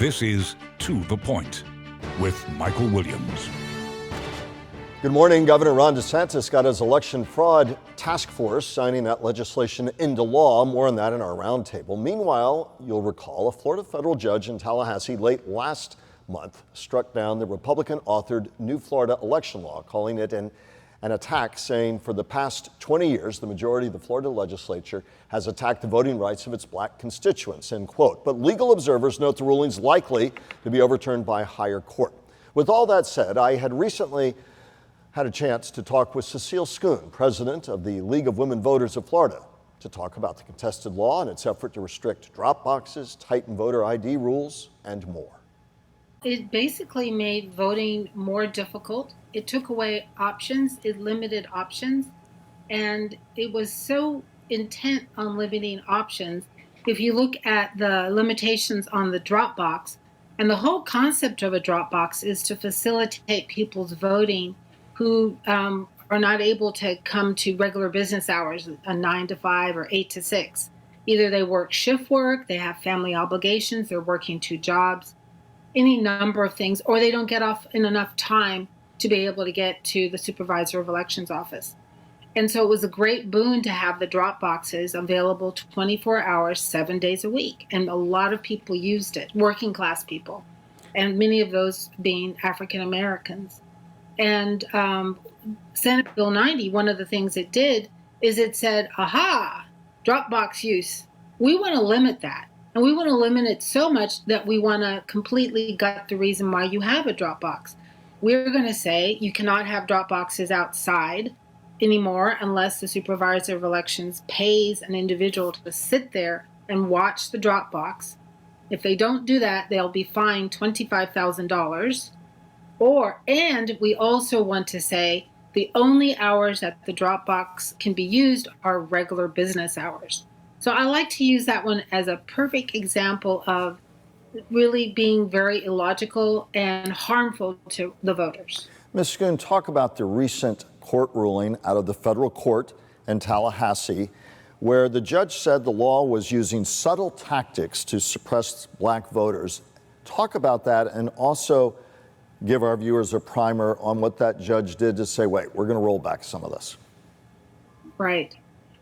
This is To the Point with Michael Williams. Good morning. Governor Ron DeSantis got his election fraud task force signing that legislation into law. More on that in our roundtable. Meanwhile, you'll recall a Florida federal judge in Tallahassee late last month struck down the Republican-authored new Florida election law, calling it an attack, saying for the past 20 years, the majority of the Florida legislature has attacked the voting rights of its black constituents, end quote. But legal observers note the ruling's likely to be overturned by a higher court. With all that said, I had recently had a chance to talk with Cecile Schoon, president of the League of Women Voters of Florida, to talk about the contested law and its effort to restrict drop boxes, tighten voter ID rules, and more. It basically made voting more difficult. It took away options, it limited options, and it was so intent on limiting options. If you look at the limitations on the drop box, and the whole concept of a drop box is to facilitate people's voting who are not able to come to regular business hours, a 9 to 5 or 8 to 6. Either they work shift work, they have family obligations, they're working 2 jobs, any number of things, or they don't get off in enough time to be able to get to the supervisor of elections office. And so it was a great boon to have the drop boxes available 24 hours, 7 days a week. And a lot of people used it, working class people, and many of those being African Americans. And Senate Bill 90, one of the things it did is it said, aha, drop box use. We want to limit that. And we want to limit it so much that we want to completely gut the reason why you have a drop box. We're going to say you cannot have drop boxes outside anymore unless the supervisor of elections pays an individual to sit there and watch the drop box. If they don't do that, they'll be fined $25,000. And we also want to say the only hours that the drop box can be used are regular business hours. So I like to use that one as a perfect example of really being very illogical and harmful to the voters. Ms. Schoon, talk about the recent court ruling out of the federal court in Tallahassee, where the judge said the law was using subtle tactics to suppress black voters. Talk about that, and also give our viewers a primer on what that judge did to say, wait, we're going to roll back some of this. Right.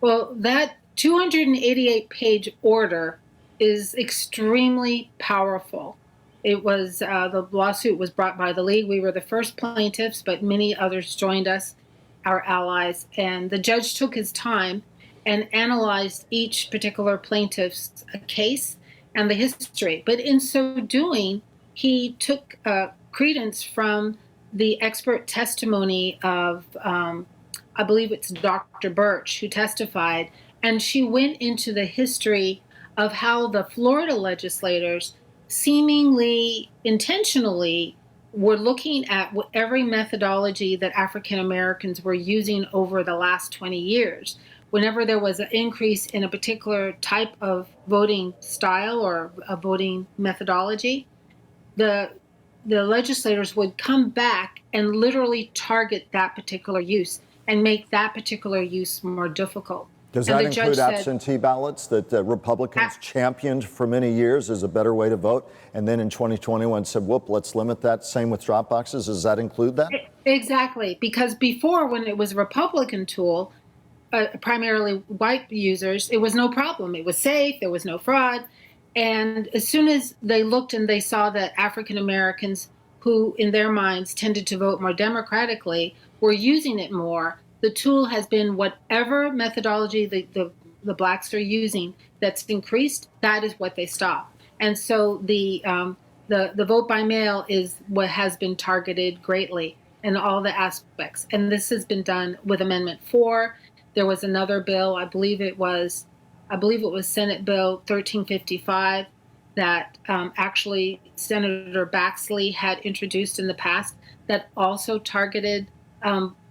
Well, that 288-page order is extremely powerful. It was, the lawsuit was brought by the League. We were the first plaintiffs, but many others joined us, our allies. And the judge took his time and analyzed each particular plaintiff's case and the history. But in so doing, he took credence from the expert testimony of, I believe it's Dr. Birch, who testified, and she went into the history of how the Florida legislators seemingly intentionally were looking at every methodology that African Americans were using over the last 20 years. Whenever there was an increase in a particular type of voting style or a voting methodology, the legislators would come back and literally target that particular use and make that particular use more difficult. Does that include absentee ballots that Republicans championed for many years as a better way to vote, and then in 2021 said, whoop, let's limit that? Same with drop boxes. Does that include that? Exactly, because before, when it was a Republican tool, primarily white users, it was no problem. It was safe, there was no fraud. And as soon as they looked and they saw that African Americans, who in their minds tended to vote more democratically, were using it more, the tool has been whatever methodology the blacks are using that's increased, that is what they stop. And so the vote by mail is what has been targeted greatly in all the aspects. And this has been done with Amendment 4. There was another bill, I believe it was Senate Bill 1355 that actually Senator Baxley had introduced in the past that also targeted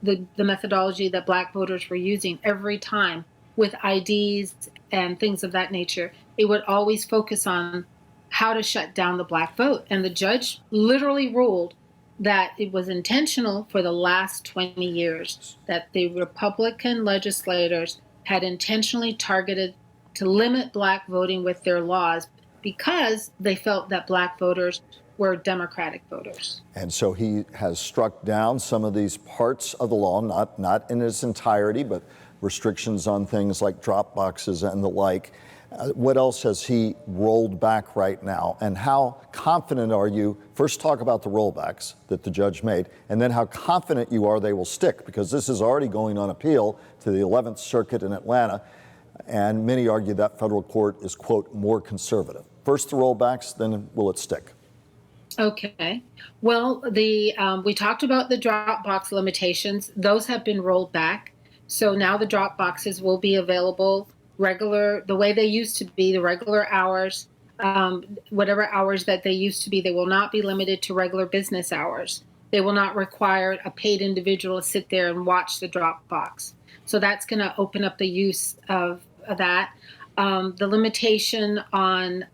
the methodology that black voters were using every time with IDs and things of that nature. It would always focus on how to shut down the black vote. And the judge literally ruled that it was intentional for the last 20 years, that the Republican legislators had intentionally targeted to limit black voting with their laws because they felt that black voters were Democratic voters. And so he has struck down some of these parts of the law, not in its entirety, but restrictions on things like drop boxes and the like. What else has he rolled back right now? And how confident are you? First, talk about the rollbacks that the judge made, and then how confident you are they will stick, because this is already going on appeal to the 11th Circuit in Atlanta, and many argue that federal court is, quote, more conservative. First the rollbacks, then will it stick? Okay. Well, we talked about the drop box limitations. Those have been rolled back. So now the drop boxes will be available regular, the way they used to be, the regular hours, whatever hours that they used to be. They will not be limited to regular business hours. They will not require a paid individual to sit there and watch the drop box. So that's going to open up the use of that. The limitation on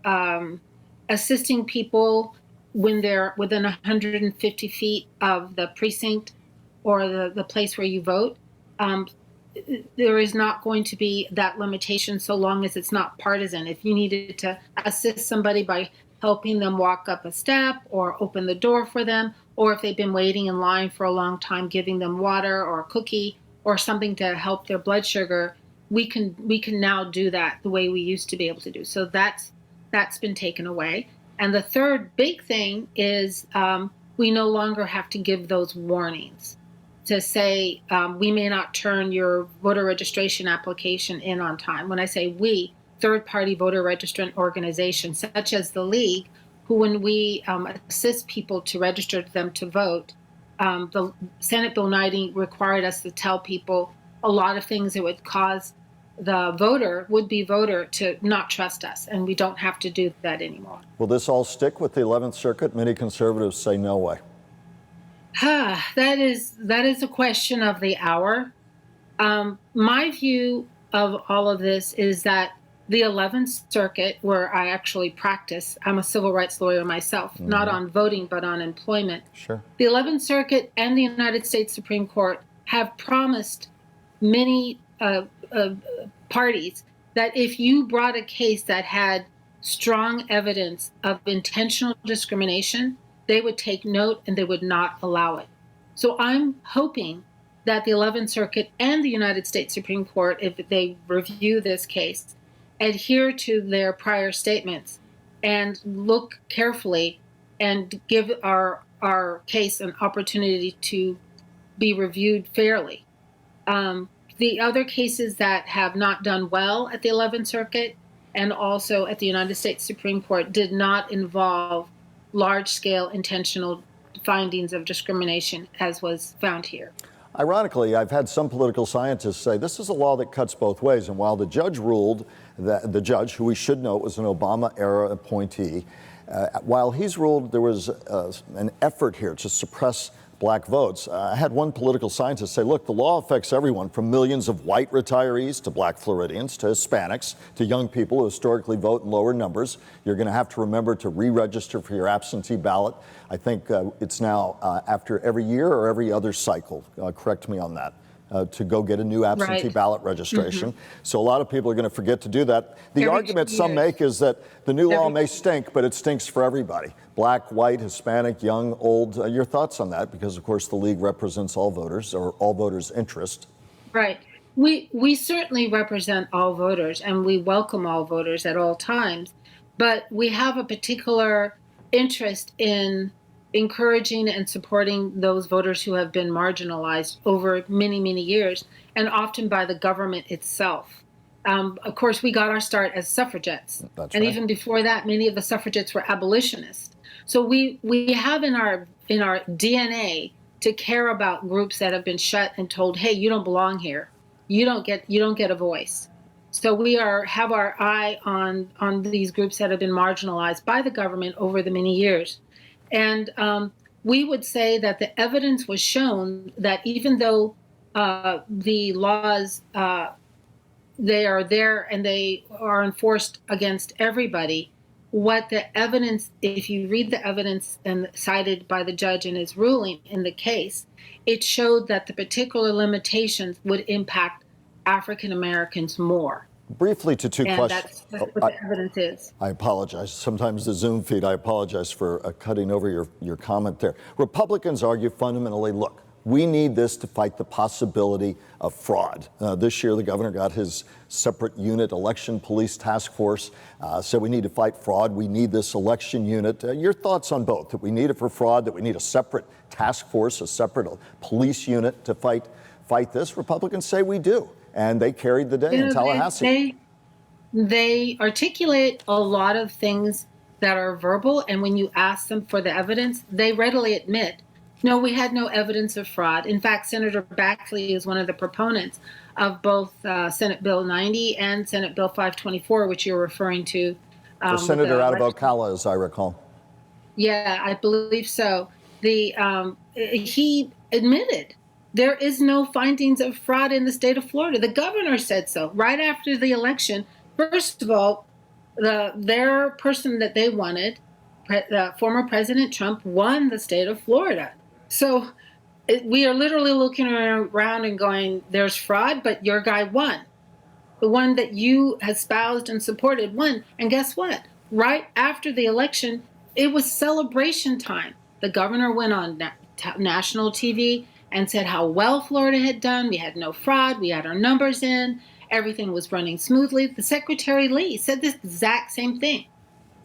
assisting people when they're within 150 feet of the precinct or the place where you vote, there is not going to be that limitation so long as it's not partisan. If you needed to assist somebody by helping them walk up a step or open the door for them, or if they've been waiting in line for a long time, giving them water or a cookie or something to help their blood sugar, we can now do that the way we used to be able to do. So that's been taken away. And the third big thing is we no longer have to give those warnings to say we may not turn your voter registration application in on time. When I say we, third-party voter registrant organizations such as the League, who when we assist people to register them to vote, the Senate Bill 90 required us to tell people a lot of things that would cause the would-be voter to not trust us, and we don't have to do that anymore. Will this all stick with the 11th Circuit? Many conservatives say no way. That is a question of the hour. My view of all of this is that the 11th Circuit, where I actually practice, I'm a civil rights lawyer myself, not on voting, but on employment. Sure. The 11th Circuit and the United States Supreme Court have promised many parties that if you brought a case that had strong evidence of intentional discrimination, they would take note and they would not allow it. So I'm hoping that the 11th Circuit and the United States Supreme Court, if they review this case, adhere to their prior statements and look carefully and give our case an opportunity to be reviewed fairly. The other cases that have not done well at the 11th Circuit and also at the United States Supreme Court did not involve large-scale intentional findings of discrimination as was found here. Ironically, I've had some political scientists say this is a law that cuts both ways. And while the judge ruled that the judge, who we should note was an Obama-era appointee, while he's ruled there was an effort here to suppress black votes, I had one political scientist say, look, the law affects everyone from millions of white retirees to black Floridians to Hispanics to young people who historically vote in lower numbers. You're going to have to remember to re-register for your absentee ballot. I think it's now after every year or every other cycle. Correct me on that. To go get a new absentee ballot registration. So a lot of people are going to forget to do that. The argument some make is that the new law may stink, but it stinks for everybody. Black, white, Hispanic, young, old. Your thoughts on that? Because, of course, the League represents all voters or all voters' interest. Right. We certainly represent all voters, and we welcome all voters at all times. But we have a particular interest in encouraging and supporting those voters who have been marginalized over many, many years, and often by the government itself. Of course, we got our start as suffragettes. That's and right. Even before that, many of the suffragettes were abolitionists. So we have in our DNA to care about groups that have been shut and told, hey, you don't belong here. You don't get a voice. So we have our eye on these groups that have been marginalized by the government over the many years. And we would say that the evidence was shown that even though the laws, they are there and they are enforced against everybody, what the evidence, if you read the evidence and cited by the judge in his ruling in the case, it showed that the particular limitations would impact African Americans more. Briefly to two And questions. that's what the evidence is. I apologize. Sometimes the Zoom feed, I apologize for cutting over your comment there. Republicans argue fundamentally, look, we need this to fight the possibility of fraud. This year, the governor got his separate unit, election police task force, said we need to fight fraud. We need this election unit. Your thoughts on both, that we need it for fraud, that we need a separate task force, a separate police unit to fight this? Republicans say we do. And they carried the day in Tallahassee. They articulate a lot of things that are verbal, and when you ask them for the evidence, they readily admit, no, we had no evidence of fraud. In fact, Senator Baxley is one of the proponents of both Senate Bill 90 and Senate Bill 524, which you're referring to. The senator out of Ocala, as I recall. Yeah, I believe so. He admitted there is no findings of fraud in the state of Florida. The governor said so right after the election. First of all, their person that they wanted, former President Trump, won the state of Florida. So we are literally looking around and going, there's fraud, but your guy won. The one that you espoused and supported won. And guess what? Right after the election, it was celebration time. The governor went on national TV and said how well Florida had done. We had no fraud. We had our numbers in. Everything was running smoothly. The Secretary Lee said this exact same thing.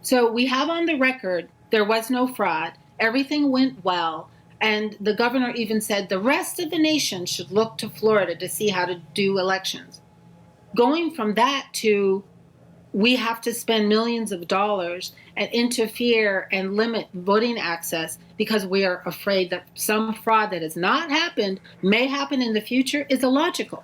So we have on the record there was no fraud. Everything went well. And the governor even said the rest of the nation should look to Florida to see how to do elections. Going from that to we have to spend millions of dollars and interfere and limit voting access because we are afraid that some fraud that has not happened may happen in the future is illogical.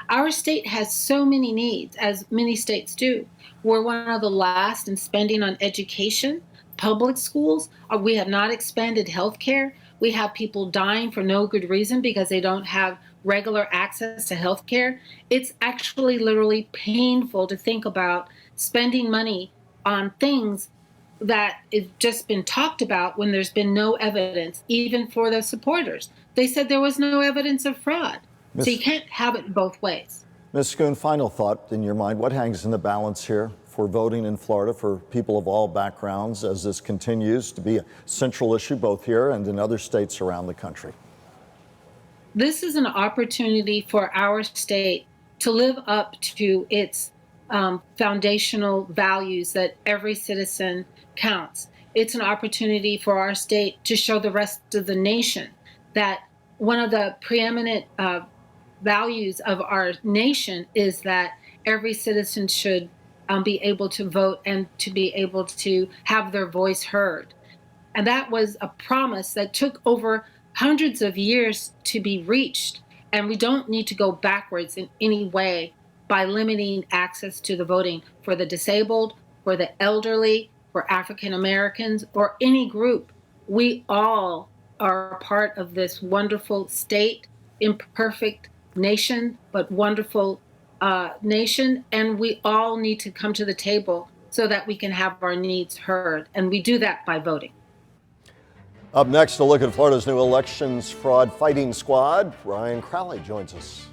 Our state has so many needs, as many states do. We're one of the last in spending on education, public schools. We have not expanded health care. We have people dying for no good reason because they don't have regular access to health care. It's actually literally painful to think about spending money on things that have just been talked about when there's been no evidence, even for the supporters. They said there was no evidence of fraud. So you can't have it both ways. Ms. Schoon, final thought in your mind. What hangs in the balance here for voting in Florida for people of all backgrounds as this continues to be a central issue both here and in other states around the country? This is an opportunity for our state to live up to its foundational values that every citizen counts. It's an opportunity for our state to show the rest of the nation that one of the preeminent values of our nation is that every citizen should be able to vote and to be able to have their voice heard. And that was a promise that took over hundreds of years to be reached. And we don't need to go backwards in any way by limiting access to the voting for the disabled, for the elderly, for African Americans, or any group. We all are part of this wonderful state, imperfect nation, but wonderful nation. And we all need to come to the table so that we can have our needs heard. And we do that by voting. Up next, a look at Florida's new elections fraud fighting squad. Ryan Crowley joins us.